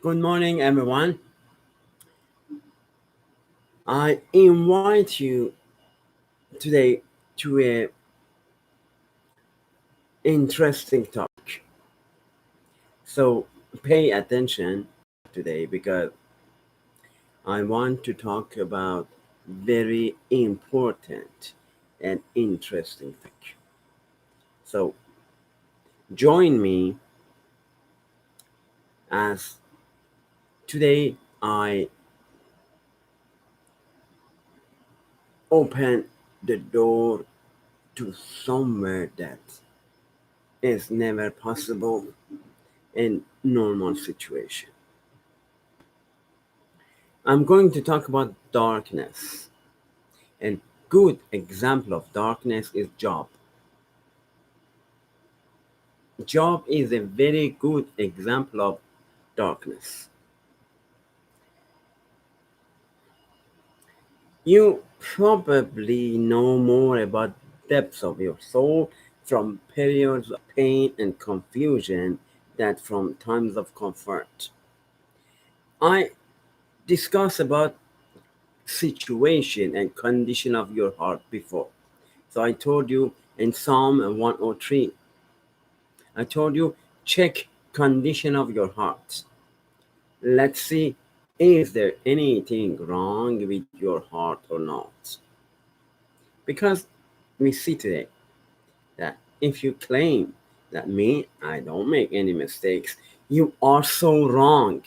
Good morning, everyone. I invite you today to a interesting topic. So pay attention today because I want to talk about very important and interesting thing. So join me as today I open the door to somewhere that is never possible in normal situation. I'm going to talk about darkness. And good example of darkness is Job. Job is a very good example of darkness. You probably know more about depths of your soul from periods of pain and confusion than from times of comfort. I discussed about situation and condition of your heart before. So I told you in Psalm 103, I told you check condition of your heart. Let's see, is there anything wrong with your heart or not? Because we see today that if you claim that me, I don't make any mistakes, you are so wrong.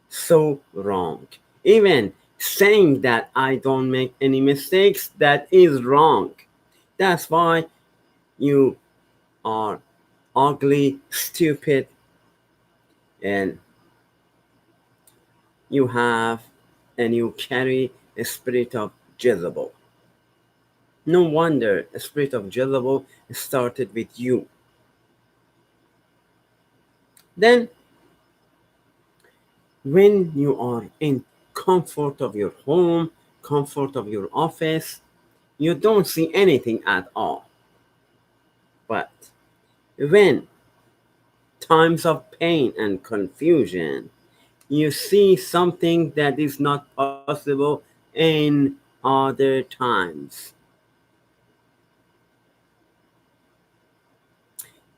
So wrong. Even saying that I don't make any mistakes, that is wrong. That's why you are ugly, stupid, and you have and you carry a spirit of Jezebel. No wonder a spirit of Jezebel started with you. Then, when you are in comfort of your home, comfort of your office, you don't see anything at all. But when times of pain and confusion, you see something that is not possible in other times.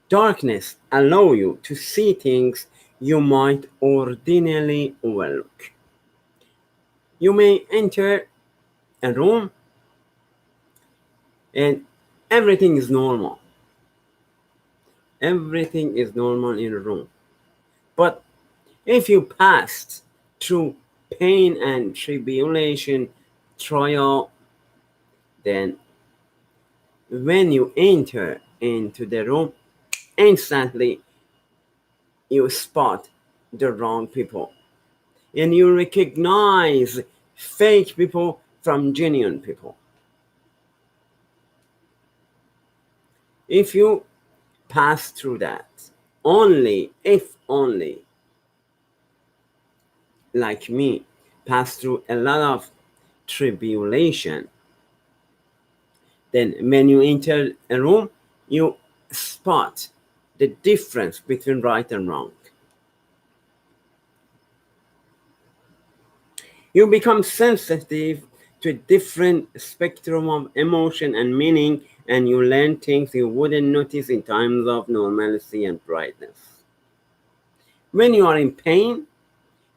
Darkness allows you to see things you might ordinarily overlook. You may enter a room and everything is normal. Everything is normal in a room. But if you passed through pain and tribulation, trial, then when you enter into the room, instantly you spot the wrong people and you recognize fake people from genuine people. If you pass through that, only if only like me pass through a lot of tribulation, then when you enter a room, you spot the difference between right and wrong. You become sensitive to a different spectrum of emotion and meaning, and you learn things you wouldn't notice in times of normalcy and brightness. When you are in pain,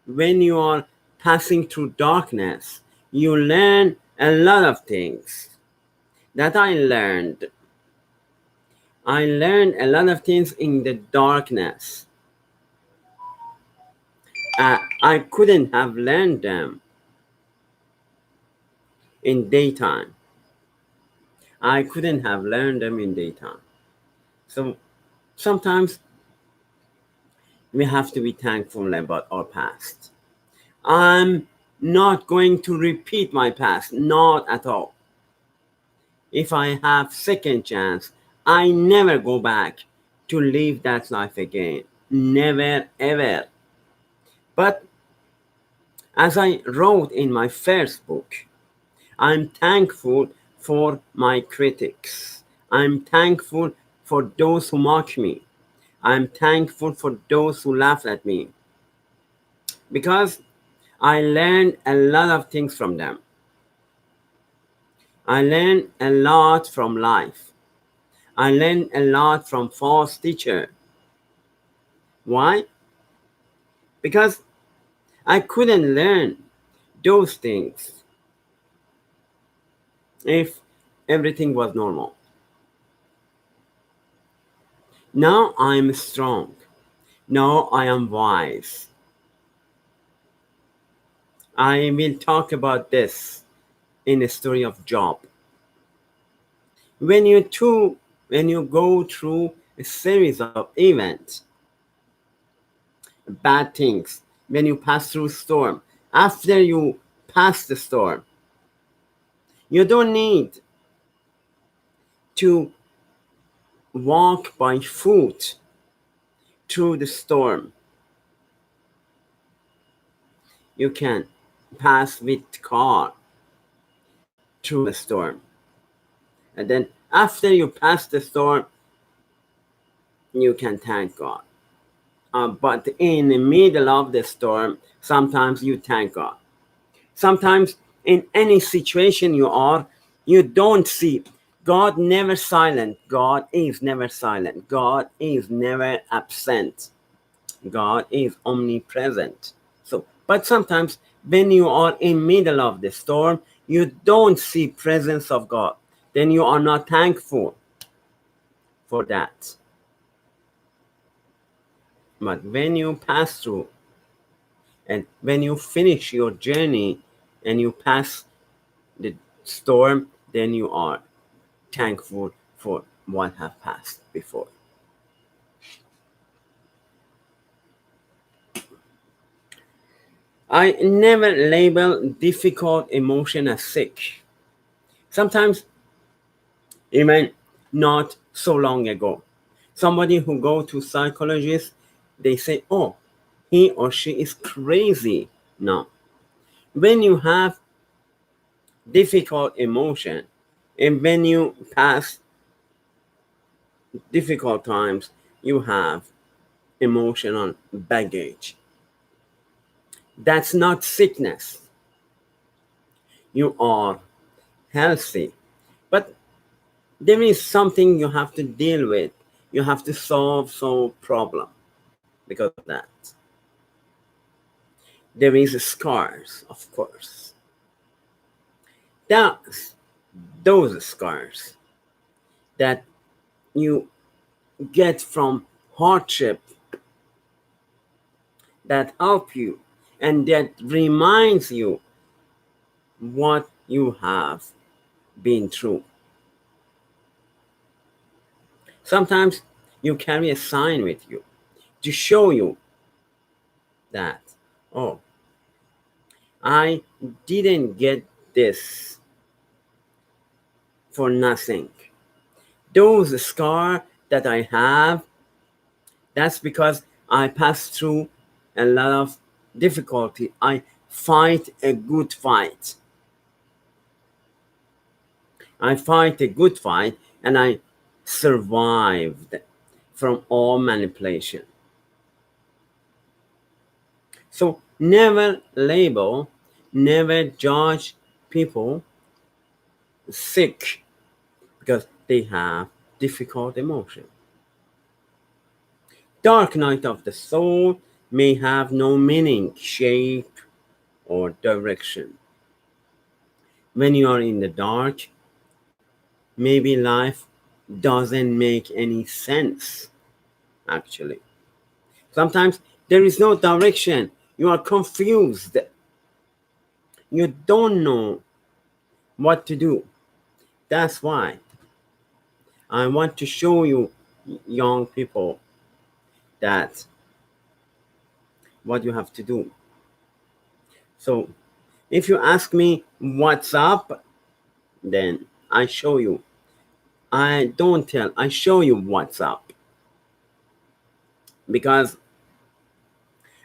when you are passing through darkness, you learn a lot of things that I learned. I learned a lot of things in the darkness. I couldn't have learned them in daytime. I couldn't have learned them in daytime. So sometimes we have to be thankful about our past. I'm not going to repeat my past, not at all. If I have second chance, I never go back to live that life again. Never ever. But as I wrote in my first book, I'm thankful for my critics. I'm thankful for those who mock me. I'm thankful for those who laugh at me. because I learned a lot of things from them. I learned a lot from life. I learned a lot from false teacher. Why? Because I couldn't learn those things if everything was normal. Now I'm strong. Now I am wise. I will talk about this in the story of Job. When when you go through a series of events, bad things, when you pass through storm, after you pass the storm, you don't need to walk by foot through the storm. You can pass with car through the storm. And then after you pass the storm, you can thank God. But in the middle of the storm, sometimes you thank God. Sometimes in any situation you are, you don't see. God never silent. God is never silent. God is never absent. God is omnipresent. So, but sometimes when you are in middle of the storm, you don't see presence of God. Then you are not thankful for that. But when you pass through and when you finish your journey and you pass the storm, then you are thankful for what have passed before. I never label difficult emotion as sick. Sometimes, even not so long ago, somebody who go to psychologist, they say, oh, he or she is crazy. No. When you have difficult emotion and when you pass difficult times, you have emotional baggage. That's not sickness. You are healthy. But there is something you have to deal with. You have to solve some problem because of that. There is scars, of course. That's those scars that you get from hardship that help you and that reminds you what you have been through. Sometimes you carry a sign with you to show you that, oh, I didn't get this for nothing. Those scars that I have, that's because I passed through a lot of difficulty. I fight a good fight. I fight a good fight and I survived from all manipulation. So never label, never judge people sick because they have difficult emotion. Dark night of the soul may have no meaning, shape, or direction. When you are in the dark, maybe life doesn't make any sense, actually. Sometimes there is no direction. You are confused. You don't know what to do. That's why I want to show you, young people, that what you have to do. So if you ask me what's up, then I show you. I don't tell, I show you what's up because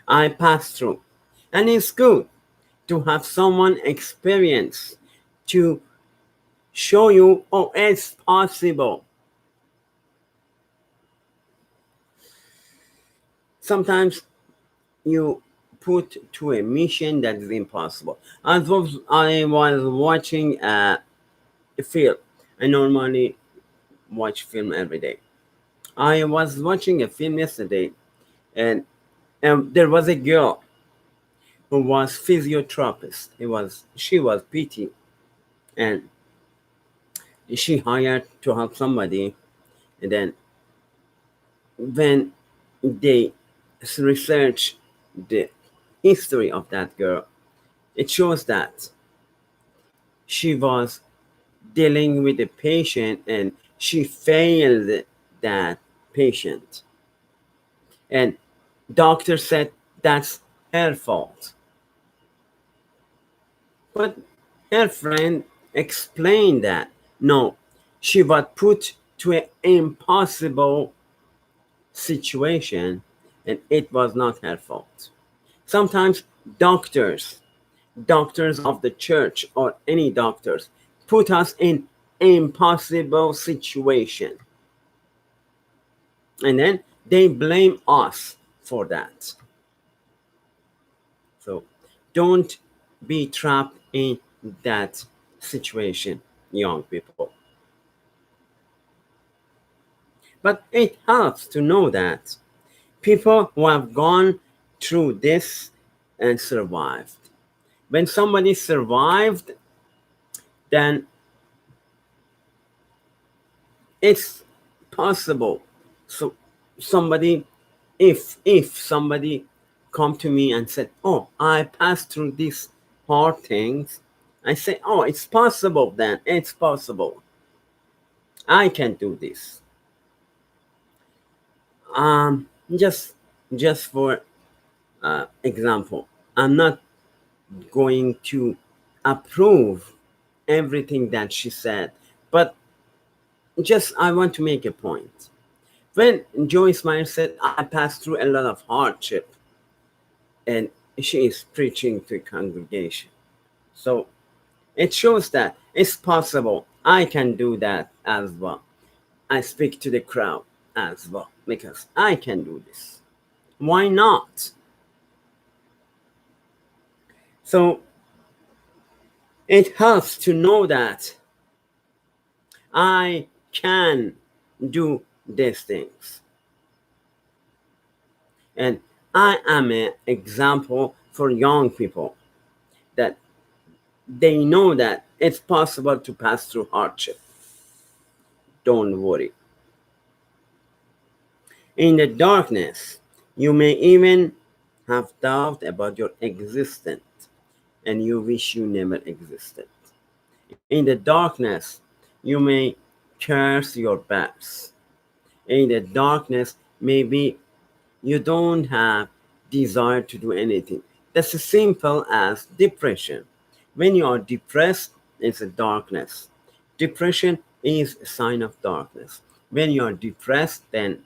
I passed through. And it's good to have someone experience to show you, oh, it's possible. Sometimes you put to a mission that is impossible. I was watching a film. I normally watch film every day. I was watching a film yesterday, and there was a girl who was physiotherapist. She was PT, and she hired to help somebody. And then when they research the history of that girl, it shows that she was dealing with a patient and she failed that patient. And doctor said that's her fault. But her friend explained that no, she was put to an impossible situation and it was not her fault. Sometimes doctors, doctors of the church or any doctors, put us in impossible situation and then they blame us for that. So don't be trapped in that situation, young people. But it helps to know that people who have gone through this and survived. When somebody survived, then it's possible. So somebody, if somebody come to me and said, "Oh, I passed through these hard things," I say, "Oh, it's possible. Then it's possible. I can do this." Just for example, I'm not going to approve everything that she said, but just I want to make a point. When Joyce Meyer said, "I passed through a lot of hardship," and she is preaching to a congregation. So it shows that it's possible. I can do that as well. I speak to the crowd as well because I can do this. Why not? So it helps to know that I can do these things. And I am an example for young people that they know that it's possible to pass through hardship. Don't worry. In the darkness, you may even have doubt about your existence and you wish you never existed. In the darkness, you may curse your best. In the darkness, maybe you don't have desire to do anything. That's as simple as depression. When you are depressed, it's a darkness. Depression is a sign of darkness. When you are depressed, then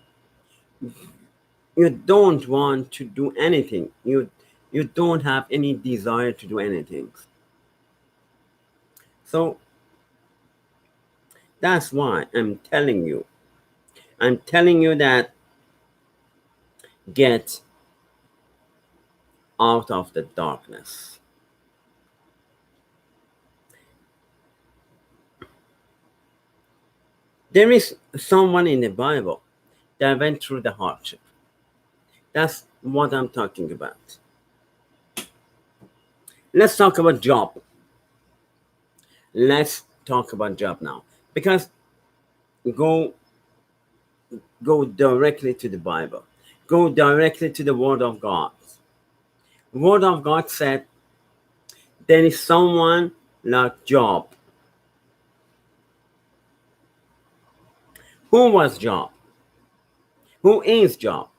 you don't want to do anything. You don't have any desire to do anything. So that's why I'm telling you that get out of the darkness. There is someone in the Bible that went through the hardship. That's what I'm talking about. Let's talk about Job. Let's talk about Job now. Because go go directly to the Bible. Go directly to the Word of God. Word of God said there is someone like Job. Who was Job? Who is Job?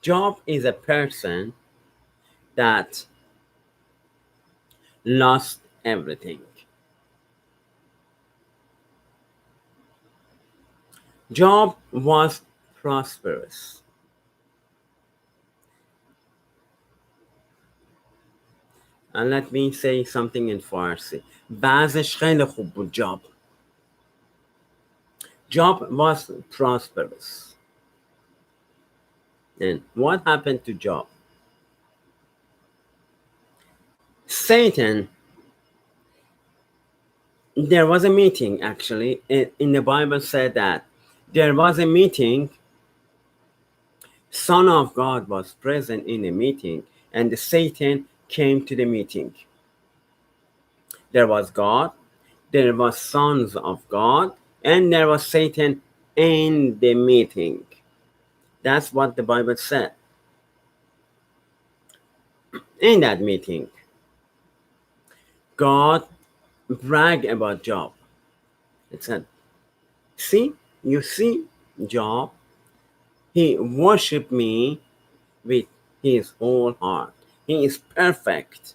Job is a person that lost everything. Job was prosperous. And let me say something in Farsi. بعضش خیلی خوب بود Job. Job was prosperous. And what happened to Job? Satan, there was a meeting actually. In the Bible said that there was a meeting, Son of God was present in the meeting, and Satan came to the meeting. There was God, there was sons of God, and there was Satan in the meeting. That's what the Bible said. In that meeting, God bragged about Job. It said, see, you see, Job, he worshiped me with his whole heart. He is perfect.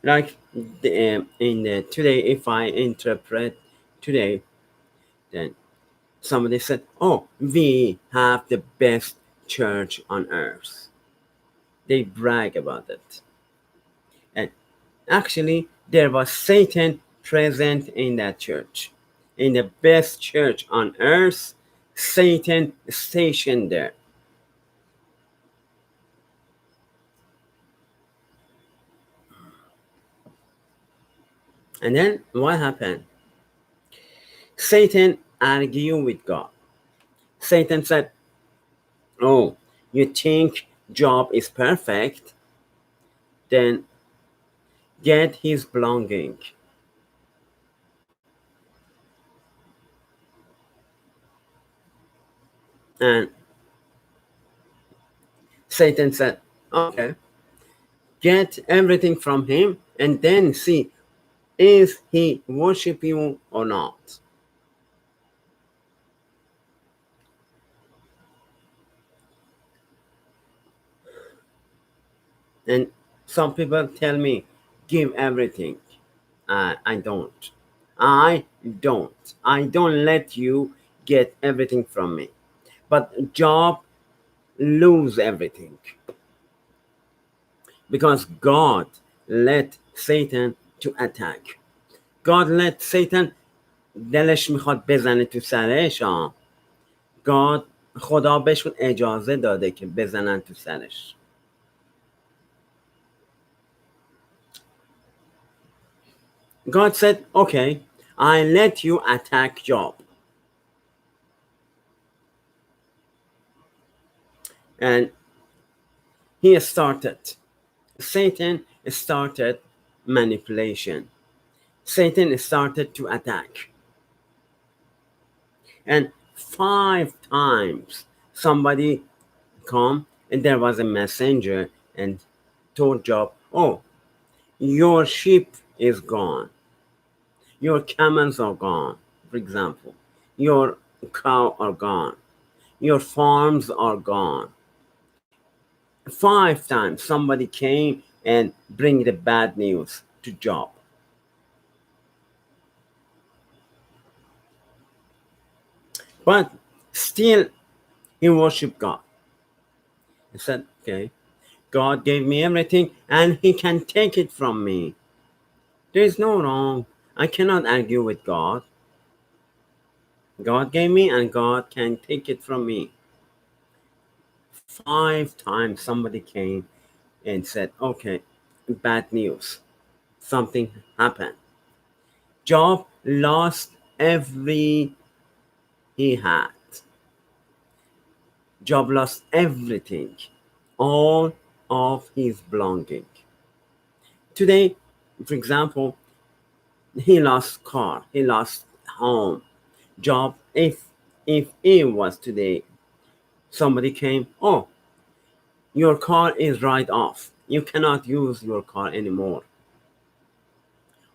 Like today, if I interpret today, then somebody said, oh, we have the best church on earth. They brag about it. And actually, there was Satan present in that church. In the best church on earth, Satan stationed there. And then what happened? Satan argued with God. Satan said, oh, you think Job is perfect? Then get his belonging. And Satan said, okay, get everything from him and then see if he worship you or not. And some people tell me, give everything. I don't. I don't. I don't let you get everything from me. But Job lose everything because God let Satan to attack. God let Satan دلش میخواد بزنه تو سرش God خدا بهشون اجازه داده که بزنن تو سرش. God said, okay, I let you attack Job. And he started. Satan started manipulation. Satan started to attack. And 5 times somebody come and there was a messenger and told Job, oh, your sheep is gone. Your camels are gone, for example. Your cow are gone. Your farms are gone. 5 times somebody came and bring the bad news to Job. But still he worshiped God. He said, okay, God gave me everything and he can take it from me. There is no wrong. I cannot argue with God. God gave me and God can take it from me. 5 times somebody came and said, okay, bad news. Something happened. Job lost every he had. Job lost everything, all of his belonging. Today, for example, he lost car, he lost home. Job, if it was today, somebody came, oh, your car is right off. You cannot use your car anymore.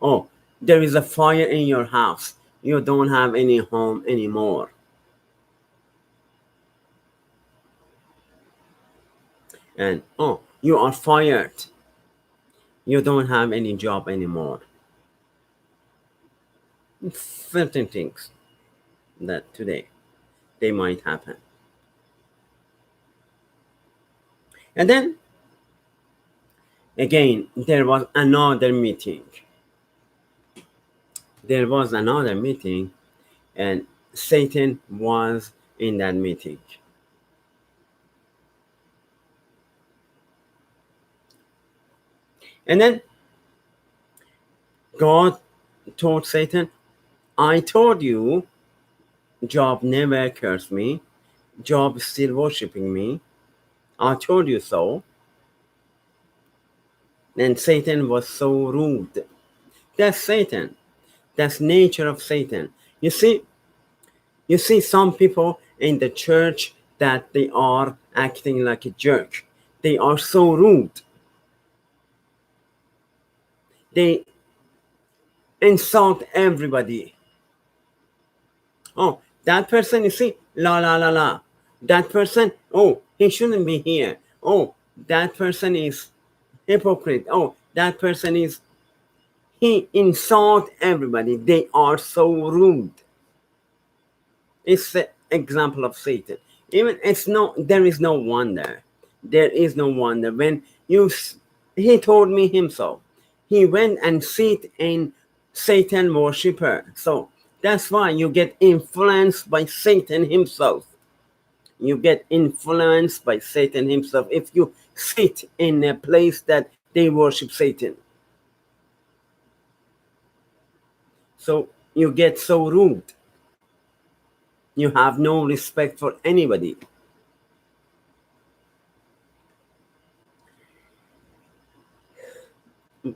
Oh, there is a fire in your house. You don't have any home anymore. And oh, you are fired. You don't have any job anymore. Certain things that today they might happen. And then again, there was another meeting. There was another meeting, and Satan was in that meeting. And then God told Satan, I told you Job never cursed me. Job is still worshiping me. I told you so. And Satan was so rude. That's Satan. That's nature of Satan. You see, some people in the church that they are acting like a jerk. They are so rude. They insult everybody. Oh, that person, you see, la la la la. That person, oh, he shouldn't be here. Oh, that person is hypocrite. Oh, that person is, he insult everybody. They are so rude. It's the example of Satan. Even it's no, there is no wonder. There is no wonder when he told me himself. He went and sit in Satan worshiper. So that's why you get influenced by Satan himself. You get influenced by Satan himself if you sit in a place that they worship Satan. So you get so rude. You have no respect for anybody.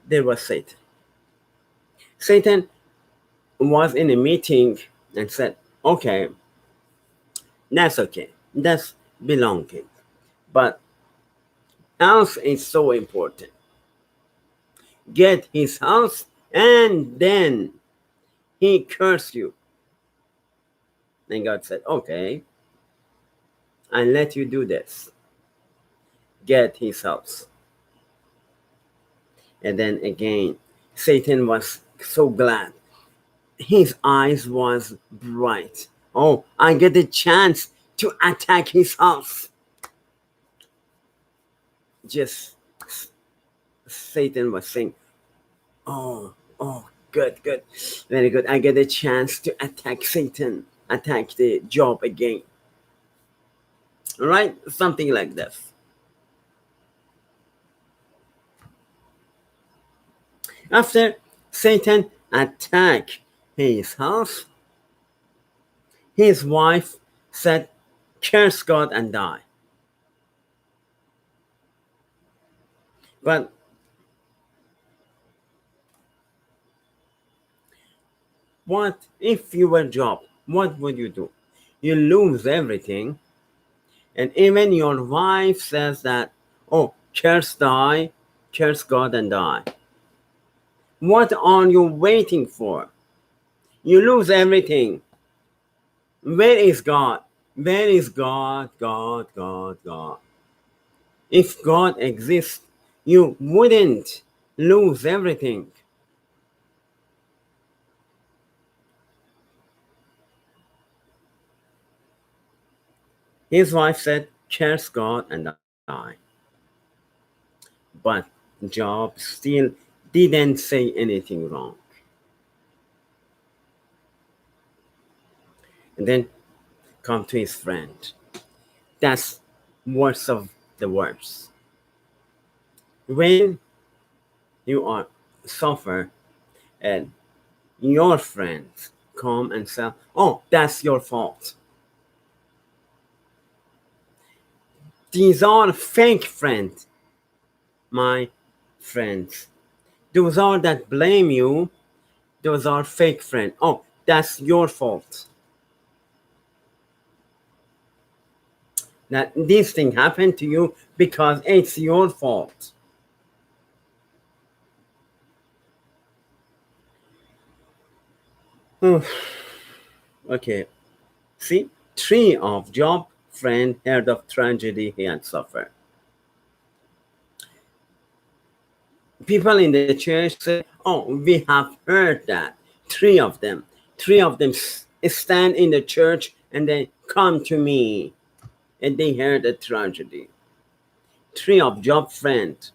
There was Satan. Satan was in a meeting and said, okay, that's okay. That's belonging. But house is so important. Get his house and then he cursed you. And God said, okay, I'll let you do this. Get his house. And then again, Satan was so glad. His eyes was bright. Oh, I get the chance to attack his house. Just Satan was saying, oh, oh, good, good, very good. I get a chance to attack Satan, attack the Job again. All right, something like this. After Satan attacked his house, his wife said, curse God and die. But what if you were Job? What would you do? You lose everything, and even your wife says that, oh, curse die, curse God and die. What are you waiting for? You lose everything. Where is God? Where is God? God, God, God. If God exists, you wouldn't lose everything. His wife said, curse God and die. But Job still didn't say anything wrong. And then come to his friend. That's worst of the worst. When you are suffer and your friends come and say, oh, that's your fault. These are fake friends, my friends. Those are that blame you. Those are fake friends. Oh, that's your fault. That this thing happened to you because it's your fault. Okay. See, three of Job friend heard of tragedy he had suffered. People in the church say, oh, we have heard that. Three of them stand in the church and they come to me and they heard a tragedy. Three of Job friends.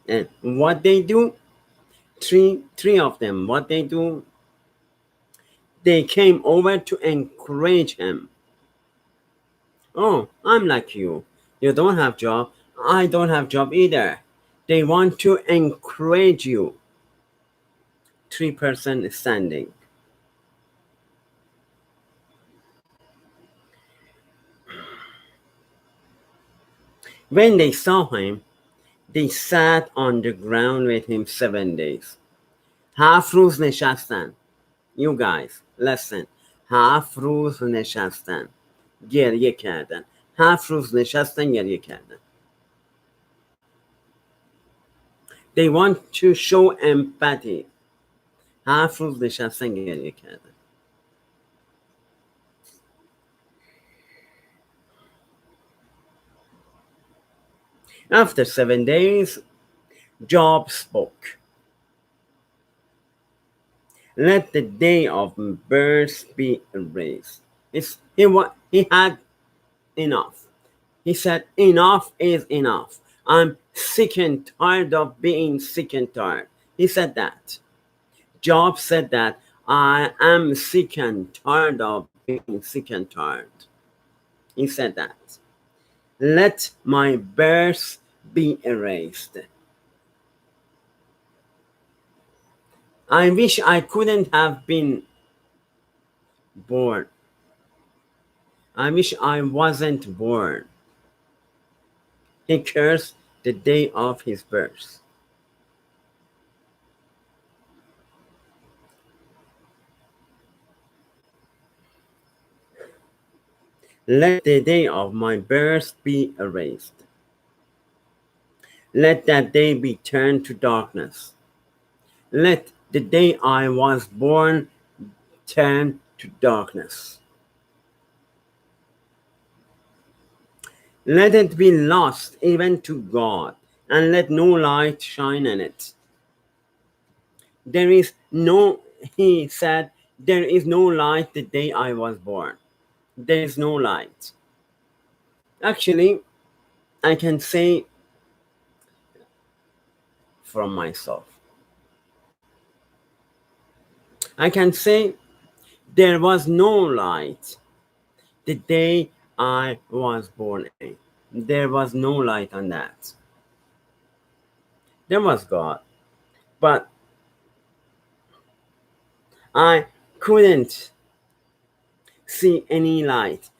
And what they do, three of them, what they do, They came over to encourage him. Oh, I'm like you. You don't have job. I don't have job either. They want to encourage you. 3% standing. When they saw him, they sat on the ground with him 7 days. half روز نشستن. You guys, listen. half روز نشستن. گریه کردن. half روز نشستن گریه کردن. They want to show empathy. half روز نشستن گریه کردن. After 7 days, Job spoke. Let the day of birth be erased. He had enough. He said, enough is enough. I'm sick and tired of being sick and tired. He said that. Job said that I am sick and tired of being sick and tired. He said that. Let my birth be erased. I wish I couldn't have been born. I wish I wasn't born. He cursed the day of his birth. Let the day of my birth be erased. Let that day be turned to darkness. Let the day I was born turn to darkness. Let it be lost even to God, and let no light shine in it. He said, there is no light the day I was born. There is no light. Actually, I can say from myself. I can say there was no light the day I was born. There was no light on that. There was God, but I couldn't see any light.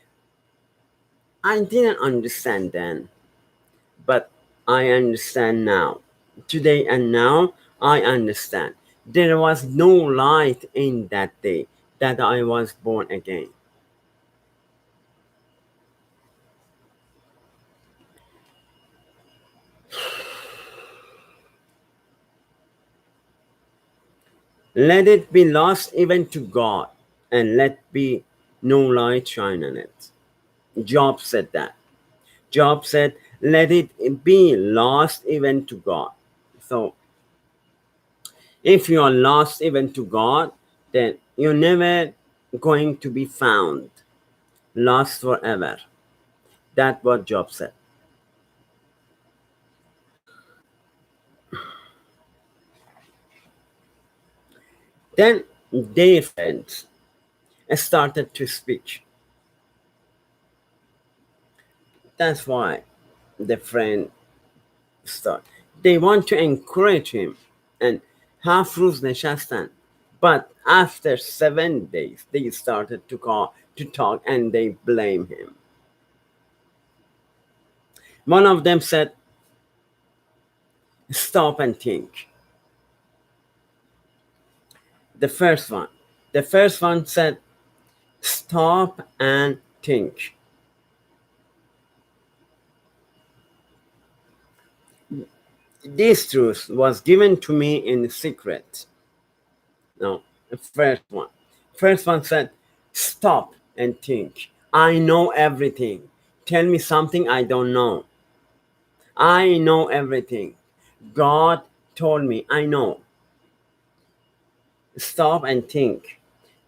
I didn't understand then, but I understand now. Today and now, I understand. There was no light in that day that I was born again. Let it be lost even to God, and let be no light shine on it. Job said that. Job said, let it be lost even to God. So, if you are lost even to God, then you're never going to be found. Lost forever. That's what Job said. Then their friends started to speak. That's why the friend start. They want to encourage him and half روز نشستن. But after 7 days, they started to talk and they blame him. One of them said, stop and think. The first one. The first one said, stop and think. This truth was given to me in secret. No, the first one. First one said, stop and think. I know everything. Tell me something I don't know. I know everything. God told me, I know. Stop and think.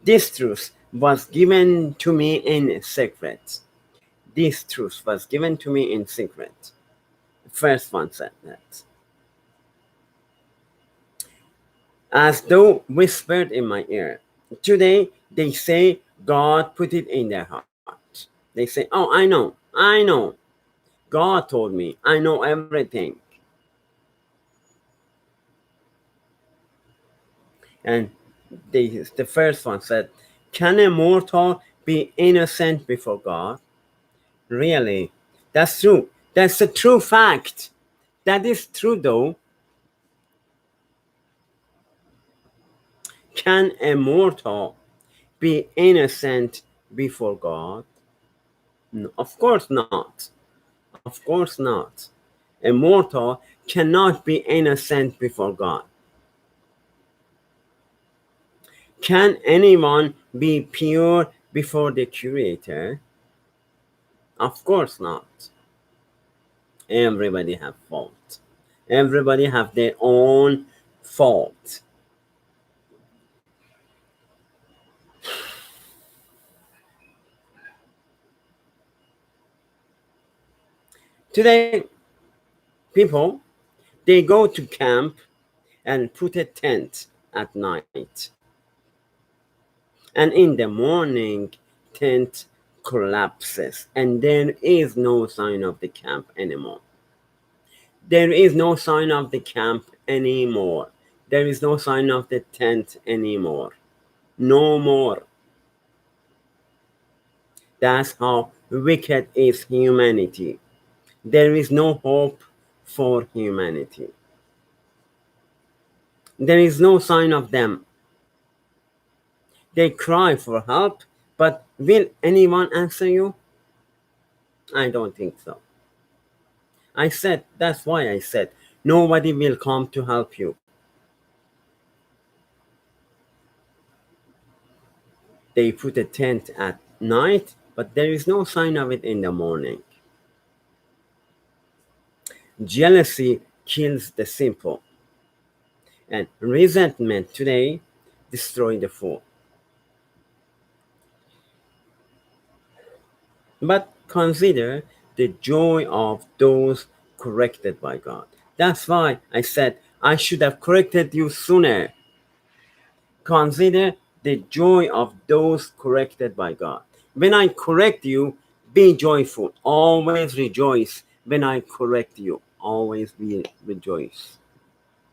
This truth was given to me in secret. This truth was given to me in secret. The first one said that. As though whispered in my ear. Today, They say God put it in their heart. They say, oh, I know. God told me, I know everything. And the first one said, can a mortal be innocent before God? Really? That's true. That's a true fact. That is true though. Can a mortal be innocent before God? No, of course not. Of course not. A mortal cannot be innocent before God. Can anyone be pure before the Creator? Of course not. Everybody have fault. Everybody have their own fault. Today, people, they go to camp and put a tent at night. And in the morning, tent collapses and there is no sign of the camp anymore. There is no sign of the camp anymore. There is no sign of the tent anymore. No more. That's how wicked is humanity. There is no hope for humanity. There is no sign of them. They cry for help, but will anyone answer you? I don't think so. That's why I said, nobody will come to help you. They put a tent at night, but there is no sign of it in the morning. Jealousy kills the simple, and resentment today destroys the fool. But consider the joy of those corrected by God. That's why I said I should have corrected you sooner. Consider the joy of those corrected by God. When I correct you, be joyful. Always rejoice. When I correct you, always be rejoice.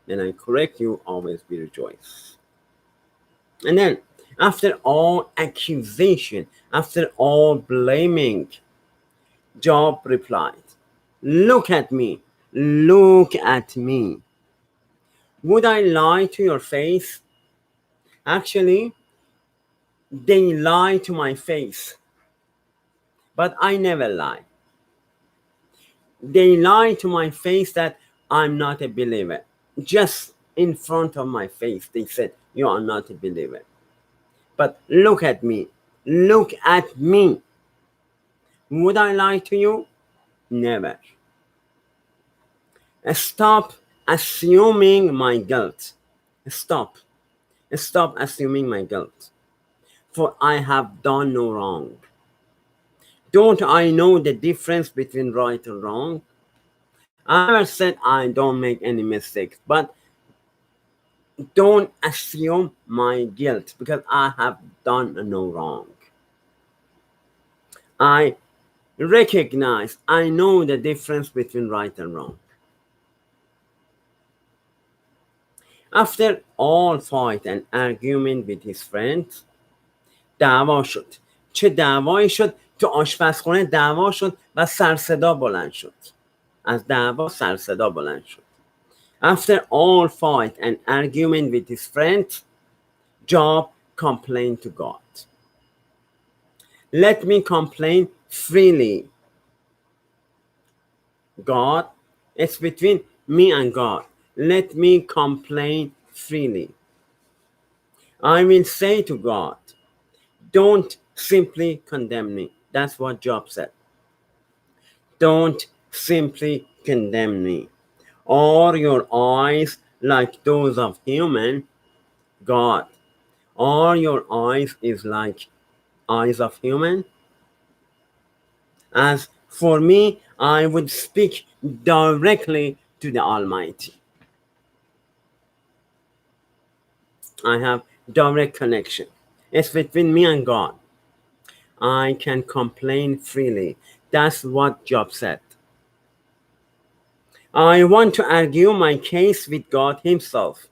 When I correct you, always be rejoice. And then, after all accusation, after all blaming, Job replied, look at me, look at me. Would I lie to your face? Actually, they lie to my face, but I never lie. They lie to my face that I'm not a believer. Just in front of my face, they said, you are not a believer. But look at me. Look at me. Would I lie to you? Never. Stop assuming my guilt. Stop. Stop assuming my guilt. For I have done no wrong. Don't I know the difference between right and wrong? I never said I don't make any mistakes, but don't assume my guilt because I have done no wrong. I recognize, I know the difference between right and wrong. After all fight and argument with his friends, دعوا شد. چه دعوایی شد؟ تو آشپزخونه دعوا شد و سرصدا بلند شد. از دعوا سرصدا بلند شد. After all fight and argument with his friends, Job complained to God. Let me complain freely. God, it's between me and God. Let me complain freely. I will say to God, don't simply condemn me. That's what Job said. Don't simply condemn me. Are your eyes like those of human? God, are your eyes is like eyes of human? As for me, I would speak directly to the Almighty. I have direct connection. It's between me and God. I can complain freely. That's what Job said. I want to argue my case with God Himself.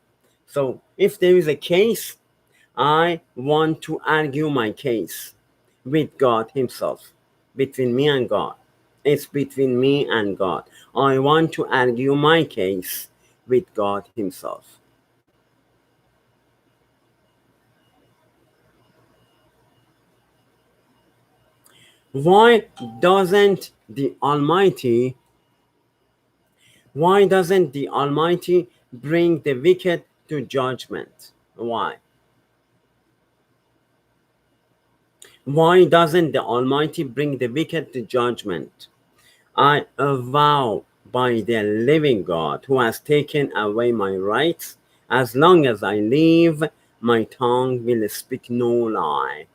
So if there is a case, I want to argue my case with God Himself, between me and God. It's between me and God. I want to argue my case with God Himself. Why doesn't the Almighty why doesn't the Almighty bring the wicked to judgment? Why? Why doesn't the Almighty bring the wicked to judgment? I vow by the living God who has taken away my rights, as long as I live, my tongue will speak no lie.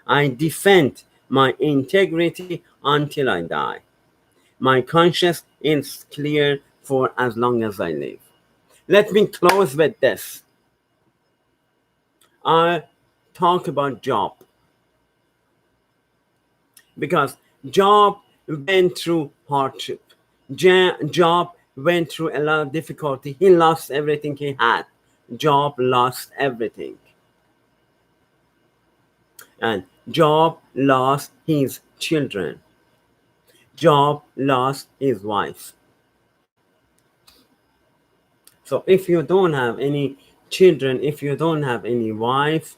I defend my integrity until I die. My conscience is clear for as long as I live. Let me close with this. I talk about Job because Job went through hardship. Job went through a lot of difficulty. He lost everything he had. Job lost everything. And Job lost his children. Job lost his wife. So if you don't have any children, if you don't have any wife,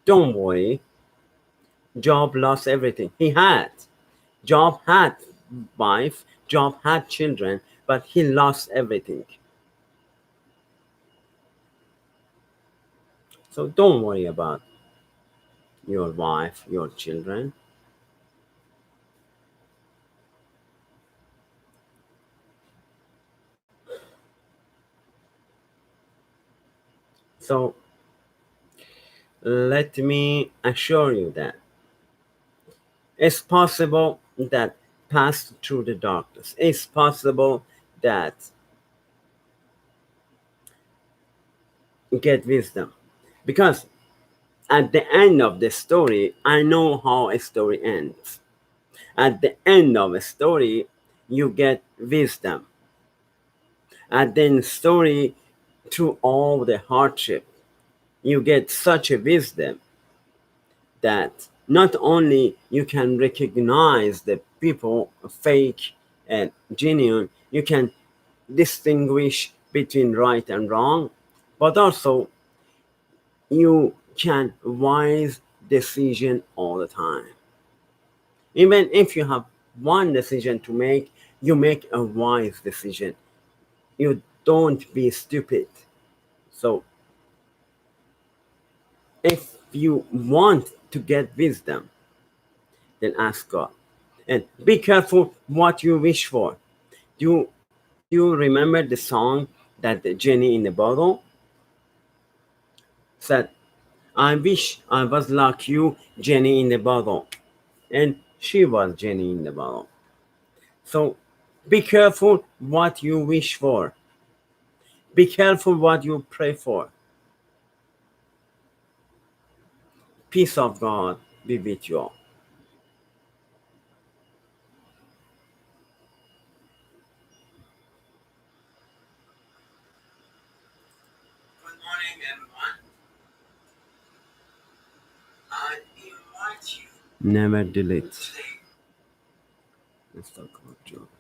don't worry. Job lost everything. He had. Job had wife, Job had children, but he lost everything. So don't worry about your wife, your children. So let me assure you that it's possible that pass through the darkness. It's possible that get wisdom. Because at the end of the story, I know how a story ends. At the end of a story, you get wisdom. At the end story, through all the hardship, you get such a wisdom that not only you can recognize the people fake and genuine, you can distinguish between right and wrong, but also you can wise decision all the time. Even if you have one decision to make, you make a wise decision. You don't be stupid. So if you want to get wisdom, then ask God. And be careful what you wish for. Do you remember the song that the Jenny in the bottle said, I wish I was like you, Jenny in the bottle. And she was Jenny in the bottle. So be careful what you wish for. Be careful what you pray for. Peace of God be with you all. Good morning, everyone. I invite you. Never delete. Let's talk about job.